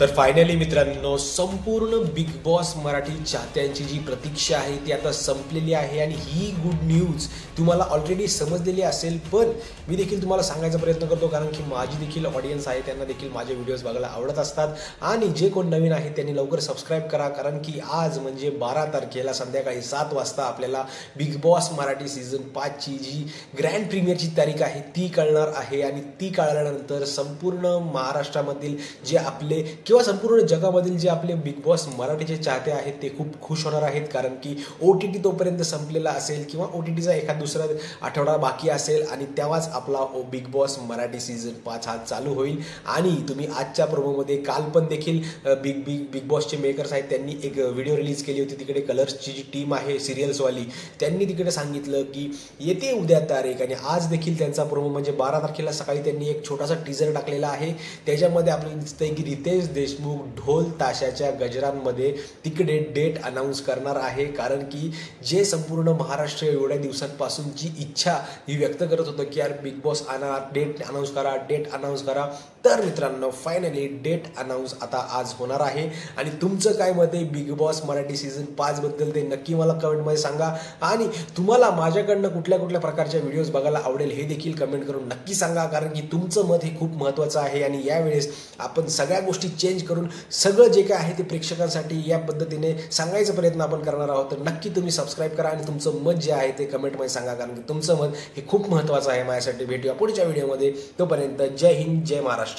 तर फायनली मित्रांनो, संपूर्ण बिग बॉस मराठी चाहत्यांची जी प्रतीक्षा आहे ती आता संपलेली आहे आणि ही गुड न्यूज तुम्हाला ऑलरेडी समजलेली असेल, पण मी देखील तुम्हाला सांगायचा प्रयत्न करतो कारण की माझी देखील ऑडियन्स आहे, त्यांना देखील माझे व्हिडिओज बघायला आवडत असतात आणि जे कोण नवीन आहे त्यांनी लवकर सबस्क्राईब करा कारण की आज म्हणजे 12 तारखेला संध्याकाळी 7 वाजता आपल्याला बिग बॉस मराठी सीझन 5 ची जी ग्रँड प्रीमियरची तारीख आहे ती कळणार आहे आणि ती कळल्यानंतर संपूर्ण महाराष्ट्रामधील जे आपले किंवा संपूर्ण जगामधील जे आपले बिग बॉस मराठीचे चाहते आहेत ते खूप खुश होणार आहेत कारण की OTT तोपर्यंत संपलेला असेल किंवा OTTचा एखाद दुसरा आठवडा बाकी असेल आणि तेव्हाच आपला बिग बॉस मराठी सीझन 5 हा चालू होईल। आणि तुम्ही आजच्या प्रोमोमध्ये काल पण देखील बिग बॉसचे मेकर्स आहेत त्यांनी एक व्हिडिओ रिलीज केली होती, तिकडे कलर्सची जी टीम आहे सिरियल्सवाली त्यांनी तिकडे सांगितलं की येते उद्या तारीख आणि आज देखील त्यांचा प्रोमो म्हणजे 12 तारखेला सकाळी त्यांनी एक छोटासा टीजर टाकलेला आहे, त्याच्यामध्ये आपल्याला दिसतंय की रितेश देशमुख ढोल ताशाच्या गजरांमध्ये तिकडे डेट अनाऊन्स करणार आहे कारण की जे संपूर्ण महाराष्ट्र एवढ्या दिवसांपासून जी इच्छा ही व्यक्त करत होतं की यार बिग बॉस डेट अनाऊन्स करा, तर मित्रांनो फायनली डेट अनाऊन्स आता आज होणार आहे। आणि तुमचं काय मत आहे बिग बॉस मराठी सीझन 5 बद्दल ते नक्की मला कमेंटमध्ये सांगा आणि तुम्हाला माझ्याकडनं कुठल्या प्रकारच्या व्हिडिओज बघायला आवडेल हे देखील कमेंट करून नक्की सांगा कारण की तुमचं मत हे खूप महत्त्वाचं आहे आणि यावेळेस आपण सगळ्या गोष्टी चेंज करून सगळं जे काय आहे ते प्रेक्षकांसाठी या पद्धतीने सांगायचा प्रयत्न आपण करणार आहोत। तर नक्की तुम्ही सबस्क्राईब करा आणि तुमचं मत जे आहे ते कमेंटमध्ये सांगा कारण की तुमचं मत हे खूप महत्त्वाचं आहे माझ्यासाठी। भेटूया पुढच्या व्हिडिओमध्ये, तोपर्यंत जय हिंद जय महाराष्ट्र।